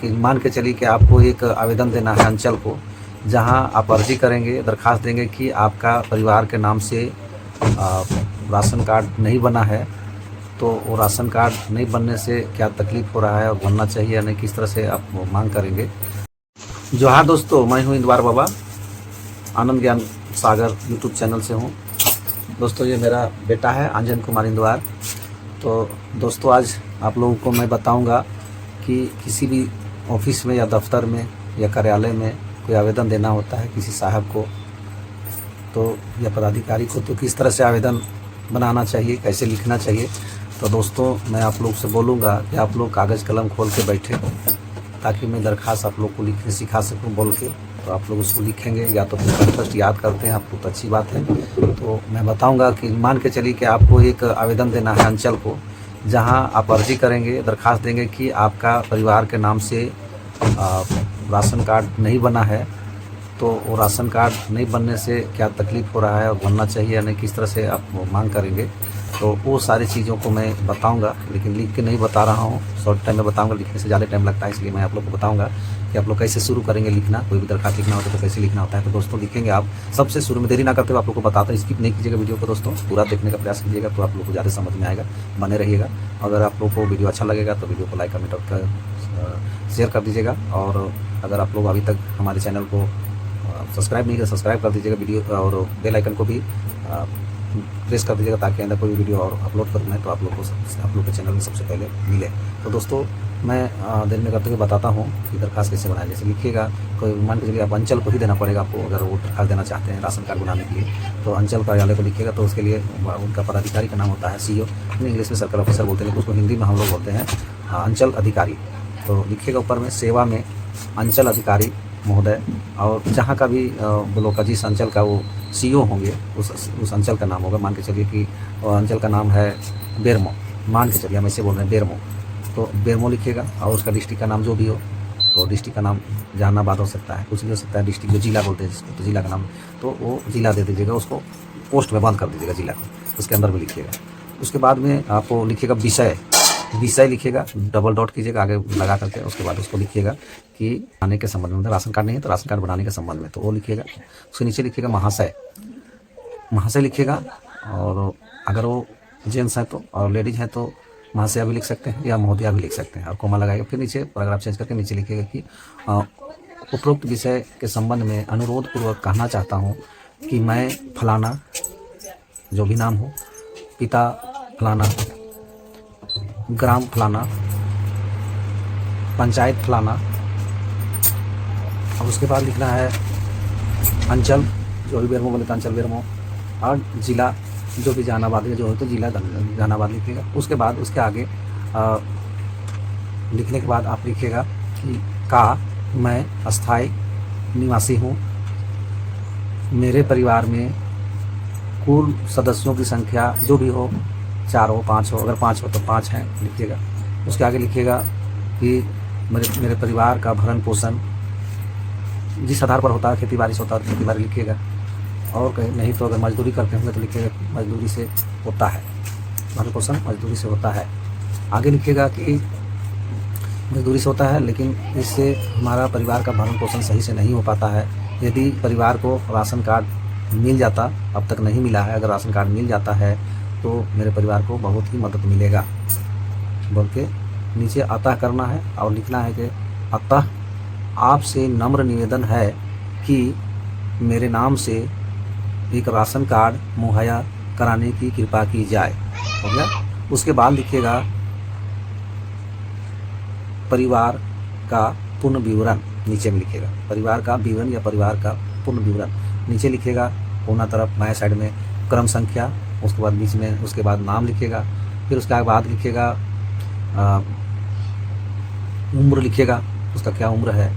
कि मान के चलिए कि आपको एक आवेदन देना है अंचल को, जहां आप अर्जी करेंगे, दरखास्त देंगे कि आपका परिवार के नाम से राशन कार्ड नहीं बना है, तो वो राशन कार्ड नहीं बनने से क्या तकलीफ़ हो रहा है और बनना चाहिए या नहीं, किस तरह से आप वो मांग करेंगे। जोहार दोस्तों, मैं हूँ इंदवार बाबा, आनंद ज्ञान सागर यूट्यूब चैनल से हूँ। दोस्तों ये मेरा बेटा है अंजन कुमार इंदवार। तो दोस्तों आज आप लोगों को मैं बताऊंगा कि किसी भी ऑफिस में या दफ्तर में या कार्यालय में कोई आवेदन देना होता है किसी साहब को तो या पदाधिकारी को, तो किस तरह से आवेदन बनाना चाहिए, कैसे लिखना चाहिए। तो दोस्तों मैं आप लोग से बोलूँगा कि आप लोग कागज़ कलम खोल के बैठे, ताकि मैं दरखास्त आप लोग को लिखने सिखा सकूँ बोल के। तो आप लोग उसको लिखेंगे, या तो फर्स्ट याद करते हैं आप लोग तो अच्छी बात है। तो मैं बताऊंगा कि मान के चलिए कि आपको एक आवेदन देना है अंचल को, जहां आप अर्जी करेंगे, दरखास्त देंगे कि आपका परिवार के नाम से राशन कार्ड नहीं बना है, तो वो राशन कार्ड नहीं बनने से क्या तकलीफ़ हो रहा है और बनना चाहिए या नहीं, किस तरह से आप मांग करेंगे। तो वो सारी चीज़ों को मैं बताऊंगा, लेकिन लिख के नहीं बता रहा हूँ, शॉर्ट टाइम में बताऊंगा, लिखने से ज़्यादा टाइम लगता है, इसलिए मैं आप लोग को बताऊंगा कि आप लोग कैसे शुरू करेंगे लिखना। कोई भी दरखास्त लिखना होता है तो कैसे लिखना होता है। तो दोस्तों लिखेंगे आप सबसे शुरू में, देरी ना करते हुए आप लोग को बताता हूँ, स्किप नहीं कीजिएगा वीडियो को दोस्तों, पूरा देखने का प्रयास कीजिएगा, तो आप लोग को ज़्यादा समझ में आएगा, बने रहिएगा। अगर आप लोग को वीडियो अच्छा लगेगा तो वीडियो को लाइक कमेंट और शेयर कर दीजिएगा। और अगर आप लोग अभी तक हमारे चैनल को सब्सक्राइब नहीं किया, सब्सक्राइब कर दीजिएगा वीडियो, और बेल आइकन को भी प्रेस कर दीजिएगा, ताकि अंदर कोई वीडियो और अपलोड करूँ मैं तो आप लोग के चैनल में सबसे पहले मिले। तो दोस्तों मैं देर में करते हुए बताता हूँ कि दरखास्त कैसे बनाए। जैसे लिखिएगा, कोई मान के चलिए आप अंचल को ही देना पड़ेगा आपको, अगर वो दरखास्त देना चाहते हैं राशन कार्ड बनाने के लिए, तो अंचल कार्यालय को लिखिएगा। तो उसके लिए उनका पदाधिकारी का नाम होता है CEO, इंग्लिश में सर्कल ऑफिसर बोलते हैं, लेकिन उसको हिंदी में हम लोग बोलते हैं अंचल अधिकारी। तो लिखिएगा ऊपर में सेवा में अंचल अधिकारी महोदय, और जहाँ का भी ब्लॉक का जिस अंचल का वो CEO होंगे उस अंचल का नाम होगा। मान के चलिए कि अंचल का नाम है बेरमो, मान के चलिए हम ऐसे बोल रहे हैं बेरमो, तो बेरमो लिखिएगा। और उसका डिस्ट्रिक्ट का नाम जो भी हो, तो डिस्ट्रिक्ट का नाम जहानाबाद हो सकता है, कुछ भी हो सकता है, डिस्ट्रिक्ट जो जिला बोलते हैं जिसको, तो जिला का नाम, तो वो जिला दे दीजिएगा, उसको पोस्ट में बंद कर दीजिएगा जिला को, उसके अंदर भी लिखिएगा। उसके बाद में आपको लिखिएगा विषय लिखिएगा, डबल डॉट कीजिएगा आगे लगा करके। उसके बाद उसको लिखिएगा कि आने के संबंध में, राशन कार्ड नहीं है तो राशन कार्ड बनाने के संबंध में, तो वो लिखिएगा। उसके नीचे लिखिएगा महाशय लिखिएगा। और अगर वो जेंट्स हैं तो, और लेडीज हैं तो महाशया भी लिख सकते हैं या महोदया भी लिख सकते हैं, और कोमा लगाएगा। फिर नीचे पैराग्राफ चेंज करके नीचे लिखिएगा कि उपरोक्त विषय के संबंध में अनुरोध पूर्वक कहना चाहता हूँ कि मैं फलाना, जो भी नाम हो, पिता फलाना, ग्राम फलाना, पंचायत फलाना, और उसके बाद लिखना है अंचल, जो भी बेरमो बोले तो अंचल बेरमो, और जिला जो भी जहानाबाद जो हो तो जिला जहानाबाद लिखिएगा। उसके बाद उसके आगे लिखने के बाद आप लिखिएगा कि मैं अस्थाई निवासी हूँ, मेरे परिवार में कुल सदस्यों की संख्या जो भी हो, 4 हो, 5 हो, अगर 5 हो तो 5 हैं लिखिएगा। उसके आगे लिखिएगा कि मेरे परिवार का भरण पोषण जिस आधार पर होता है, खेती बाड़ी से होता है, खेती बाड़ी लिखिएगा। और कहीं नहीं तो अगर मजदूरी करते होंगे तो लिखिएगा मजदूरी से होता है, भरण पोषण मजदूरी से होता है। आगे लिखिएगा कि मजदूरी से होता है, लेकिन इससे हमारा परिवार का भरण पोषण सही से नहीं हो पाता है। यदि परिवार को राशन कार्ड मिल जाता, अब तक नहीं मिला है, अगर राशन कार्ड मिल जाता है तो मेरे परिवार को बहुत ही मदद मिलेगा बोल के नीचे अतः करना है। और लिखना है कि अतः आपसे नम्र निवेदन है कि मेरे नाम से एक राशन कार्ड मुहैया कराने की कृपा की जाए। हो गया। उसके बाद लिखिएगा परिवार का पूर्ण विवरण, नीचे में लिखिएगा परिवार का विवरण या परिवार का पूर्ण विवरण, नीचे लिखिएगा कोना तरफ बाएं साइड में क्रम संख्या, उसके बाद बीच में, उसके बाद नाम लिखिएगा। फिर उसके बाद लिखिएगा उम्र लिखिएगा, उसका क्या उम्र है।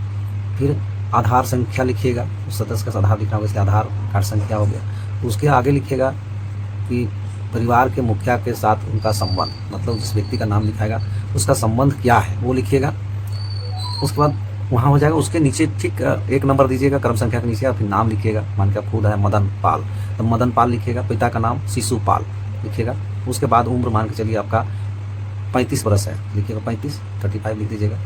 फिर आधार संख्या लिखिएगा, उस सदस्य का आधार लिखना होगा, इसलिए आधार कार्ड संख्या हो गया। उसके आगे लिखिएगा कि परिवार के मुखिया के साथ उनका संबंध, मतलब जिस व्यक्ति का नाम लिखाएगा उसका संबंध क्या है वो लिखिएगा। उसके बाद वहाँ हो जाएगा। उसके नीचे ठीक 1 नंबर दीजिएगा क्रम संख्या के नीचे, फिर नाम लिखिएगा। मान के खुद है मदन पाल, तो मदन पाल लिखिएगा। पिता का नाम शिशुपाल लिखिएगा। उसके बाद उम्र मान के चलिए आपका 35 वर्ष है, लिखिएगा 35, 35 लिख दीजिएगा।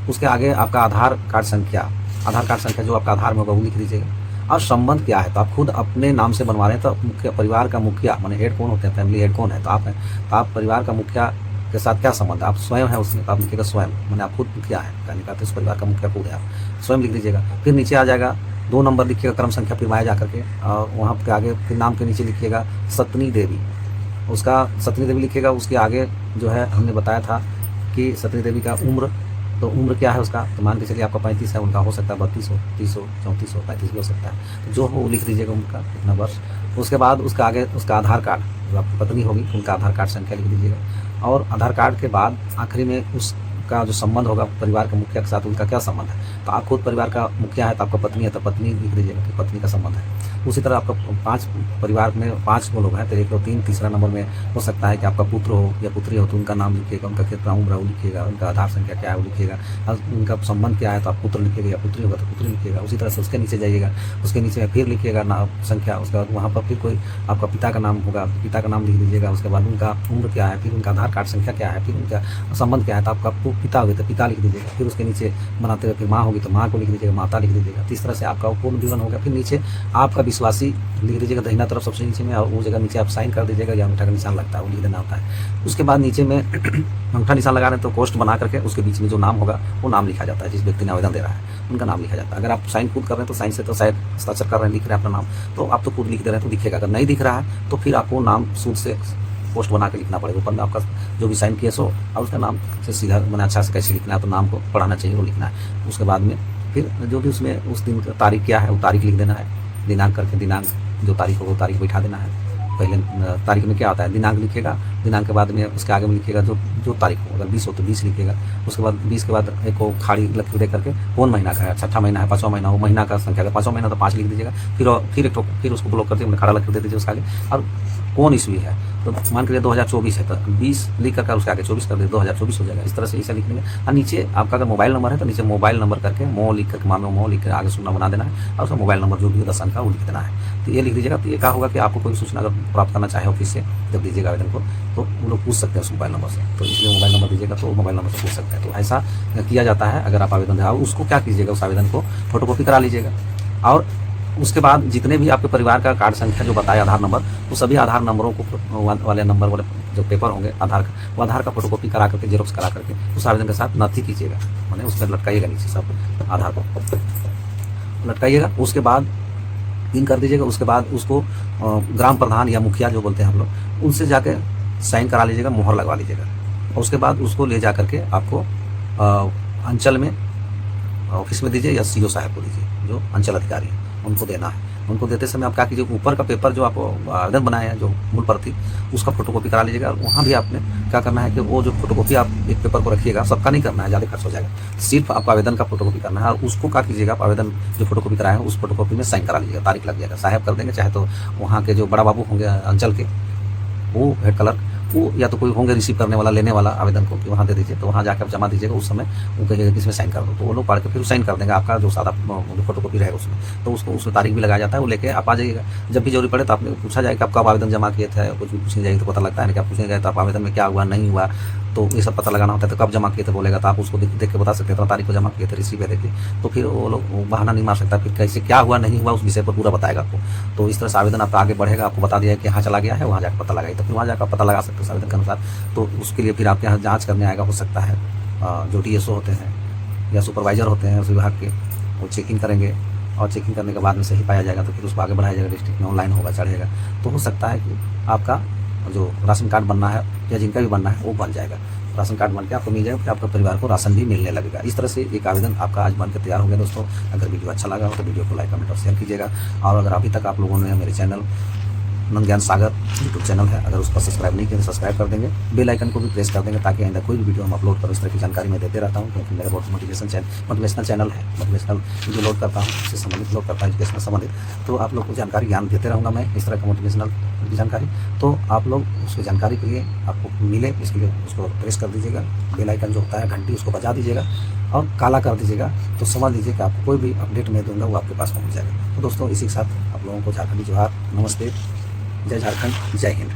उसके आगे आपका आधार कार्ड संख्या जो आपका आधार में होगा वो लिख दीजिएगा। और संबंध क्या है, तो आप खुद अपने नाम से बनवा रहे हैं, तो परिवार का मुखिया माने हेड कौन होते हैं, फैमिली हेड कौन है, तो आप हैं। तो आप परिवार का मुखिया के साथ क्या संबंध है, आप स्वयं हैं उसमें, तो आप लिखिएगा स्वयं, मैंने आप खुद मुखिया है, कहने का तो इस परिवार का मुखिया खुद है, आप स्वयं लिख दीजिएगा। फिर नीचे आ जाएगा 2 नंबर लिखिएगा क्रम संख्या, फिर वहाँ जा करके और वहाँ पे आगे फिर नाम के नीचे लिखिएगा सतनी देवी, उसका सतनी देवी लिखिएगा। उसके आगे जो है हमने बताया था कि सतनी देवी का उम्र, तो उम्र क्या है उसका, तो मान के चलिए आपका 35 है, उनका हो सकता है 32 हो, 30 हो, 34 हो, 35 भी हो सकता है, तो जो हो वो लिख दीजिएगा उनका इतना वर्ष। उसके बाद उसका आगे उसका आधार कार्ड, जो आपकी पत्नी होगी उनका आधार कार्ड संख्या लिख दीजिएगा। और आधार कार्ड के बाद आखिरी में उसका जो संबंध होगा परिवार के मुखिया के साथ, उनका क्या संबंध है, तो आप खुद परिवार का मुखिया है, तो आपका पत्नी है, तो पत्नी लिख दीजिएगा कि पत्नी का संबंध है। उसी तरह आपका 5 परिवार में 5 वो लोग हैं, तो 1 2 3 तीसरा नंबर में हो सकता है कि आपका पुत्र हो या पुत्री हो, तो उनका नाम लिखिएगा, उनका कितना उम्र है वो लिखिएगा, उनका आधार संख्या क्या है वो लिखिएगा, और उनका संबंध क्या है, तो आप पुत्र लिखिएगा, या पुत्री होगा तो पुत्री लिखिएगा। उसी तरह से उसके नीचे जाइएगा, उसके नीचे फिर लिखिएगा नाम संख्या, उसके बाद वहाँ पर फिर कोई आपका पिता का नाम होगा, पिता का नाम लिख दीजिएगा। उसके बाद उनका उम्र क्या है, फिर उनका आधार कार्ड संख्या क्या है, फिर उनका संबंध क्या है, तो आपका पिता होगी तो पिता लिख दीजिएगा। फिर उसके नीचे बनाते हुए फिर माँ होगी तो माँ को लिख दीजिएगा, माता लिख दीजिएगा। तो इस तरह से आपका पूर्ण विवरण हो गया। फिर नीचे आपका विश्वासी लिख दीजिएगा दाहिना तरफ सबसे नीचे में, और वो जगह नीचे आप साइन कर दीजिएगा, या अंगूठा का निशान लगता है वो लिख देना होता है। उसके बाद नीचे में अंगूठा निशान लगा रहे हैं तो पोस्ट बना करके उसके बीच में जो नाम होगा वो नाम लिखा जाता है, जिस व्यक्ति ने आवेदन दे रहा है उनका नाम लिखा जाता है। अगर आप साइन खुद कर रहे हैं तो साइन से तो शायद हस्ताक्षर कर रहे हैं, लिख रहे हैं अपना नाम, तो आप तो खुद लिख दे रहे हैं तो दिखेगा। अगर नहीं दिख रहा है तो फिर आपको नाम सूद से पोस्ट बना के लिखना पड़ेगा, ऊपर में आपका जो भी साइन किया सो, और उसका नाम से सीधा मैंने अच्छा से कैसे लिखना है, तो नाम को पढ़ाना चाहिए वो लिखना है। उसके बाद में फिर जो भी उसमें उस दिन का तारीख क्या है वो तारीख लिख देना है, दिनांक करके दिनांक जो तारीख हो वो तारीख बैठा देना है। पहले तारीख में क्या आता है, दिनांक लिखिएगा, दिनांक के बाद में उसके आगे में लिखिएगा जो तारीख हो, अगर 20 हो तो 20 लिखिएगा। उसके बाद 20 के बाद एक वो खाड़ी लकीर दे करके कौन महीना का है, छठा महीना है, 5वां महीना, वो महीना का संख्या है, 5वां महीना तो 5 लिख दीजिएगा। फिर उसको ब्लॉक करके खाड़ा लकीर दे दीजिए उसके आगे, और कौन ईस्वी है, तो मान के लिए 2024 है, तो 20 लिख करके उसके आगे 24 कर दे, 2024 हो जाएगा। इस तरह से इसे लिख लेंगे। और नीचे आपका अगर मोबाइल नंबर है तो नीचे मोबाइल नंबर करके मो लिख करके, मान लो मो लिख कर आगे सूचना बना देना है, और उसका मोबाइल नंबर जो भी हो 10 अंक का वो लिख देना है। तो ये लिख दीजिएगा। तो ये क्या होगा कि आपको कोई सूचना अगर प्राप्त करना चाहे ऑफिस से जब दीजिएगा आवेदन को, तो वो लोग पूछ सकते हैं उस मोबाइल नंबर से, तो इसलिए मोबाइल नंबर दीजिएगा तो मोबाइल नंबर से पूछ सकते हैं। तो ऐसा किया जाता है अगर आप आवेदन दें। उसको क्या कीजिएगा, उस आवेदन को फोटोकॉपी करा लीजिएगा, और उसके बाद जितने भी आपके परिवार का कार्ड संख्या जो बताया आधार नंबर, वो सभी आधार नंबरों को वाले नंबर वाले जो पेपर होंगे आधार का, वो आधार का फोटोकॉपी करा करके जेरोक्स करा करके उस आवेदन के साथ नथी कीजिएगा, मैंने उसमें लटकाइएगा नीचे सब आधार को लटकाइएगा। उसके बाद पिन कर दीजिएगा। उसके बाद उसको ग्राम प्रधान या मुखिया जो बोलते हैं हम लोग, उनसे जाके साइन करा लीजिएगा, मोहर लगवा लीजिएगा। और उसके बाद उसको ले जा करके आपको अंचल में ऑफिस में दीजिए, या सीओ साहब को दीजिए जो अंचल अधिकारी हैं, उनको देना है। उनको देते समय आप क्या कीजिए, ऊपर का पेपर जो आप आवेदन बनाए हैं जो मूल प्रति, उसका फोटोकॉपी करा लीजिएगा। और वहाँ भी आपने क्या करना है कि वो जो फोटोकॉपी आप एक पेपर को रखिएगा, सबका नहीं करना है, ज़्यादा खर्च हो जाएगा, सिर्फ आप आवेदन का फोटोकॉपी करना है। और उसको क्या कीजिएगा, आप आवेदन जो फोटोकॉपी कराए हैं उस फोटोकॉपी में साइन करा लीजिएगा, तारीख लग जाएगा, साहब कर देंगे, चाहे तो वहाँ के जो बड़ा बाबू होंगे अंचल के, वो हेड क्लर्क, वो या तो कोई होंगे रिसीव करने वाला, लेने वाला आवेदन को, कि वहाँ दे दीजिए। तो वहाँ जाकर आप जमा दीजिएगा, उस समय वो कहिएगा कि इसमें साइन कर दो, तो वो लोग पढ़ के फिर साइन कर देंगे आपका जो सादा फोटोकॉपी रहेगा उसमें। तो उसको उसमें तारीख भी लगाया जाता है, वो लेके आप आ जाइएगा। जब भी जरूरी पड़े तो आपने पूछा जाए कि आप कब आवेदन जमा किए थे, कुछ भी पूछने जाएगी तो पता लगता है ना, कि आप पूछने जाए तो आप आवेदन में क्या हुआ नहीं हुआ, तो ये सब पता लगाना होता है। तो कब जमा किए थे बोलेगा, तो आप उसको देख के बता सकते हैं, तो तारीख को जमा किए थे, रिसीव है देखिए। तो फिर वो लोग बहाना नहीं मार सकता, फिर कैसे क्या हुआ नहीं हुआ उस विषय पर पूरा बताएगा आपको। तो इस तरह से आवेदन आपका आगे बढ़ेगा, आपको बता दिया कि यहाँ चला गया है, वहाँ जाकर पता लगाइए, तो फिर वहाँ जाकर पता लगा सकते हैं आवेदन के अनुसार। तो उसके लिए फिर आपके यहाँ जाँच करने आएगा, हो सकता है जो DSO होते हैं या सुपरवाइजर होते हैं उस विभाग के, वो चेकिंग करेंगे, और चेकिंग करने के बाद में सही पाया जाएगा तो फिर उसको आगे बढ़ाया जाएगा, डिस्ट्रिक्ट में ऑनलाइन होगा, चढ़ेगा। तो हो सकता है कि आपका जो राशन कार्ड बनना है या जिनका भी बनना है वो बन जाएगा, राशन कार्ड बन के आपको मिल जाएगा, फिर आपका परिवार को राशन भी मिलने लगेगा। इस तरह से एक आवेदन आपका आज बनकर तैयार हो गया। दोस्तों, अगर वीडियो अच्छा लगा हो तो वीडियो को लाइक, कमेंट और शेयर कीजिएगा। और अगर अभी तक आप लोगों ने मेरे चैनल नंद ज्ञान सागर यूट्यूब चैनल है, अगर उस पर सब्सक्राइब नहीं किया तो सब्सक्राइब कर देंगे, बेल आइकन को भी प्रेस कर देंगे, ताकि आइंदा कोई भी वीडियो हम अपलोड करो इस तरह की जानकारी मैं देते रहता हूँ। क्योंकि मेरा बहुत मोटिवेशनल चैनल है, मोटिवेशनल वीडियो लोड करता हूँ, इससे संबंधित लोड करता हूँ, एजुकेशनल संबंधित। तो आप लोग को जानकारी ज्ञान देते रहूँगा मैं, इस तरह का मोटिवेशनल जानकारी। तो आप लोग उसकी जानकारी के लिए आपको मिले, इसके लिए उसको प्रेस कर दीजिएगा, बेल आइकन जो होता है घंटी उसको बजा दीजिएगा और काला कर दीजिएगा, तो समझ लीजिए कि आपको कोई भी अपडेट मैं दूंगा वो आपके पास पहुँच जाएगा। तो दोस्तों, इसी के साथ आप लोगों को झारखंडी जोहार, नमस्ते, जय झारखंड, जय हिंद।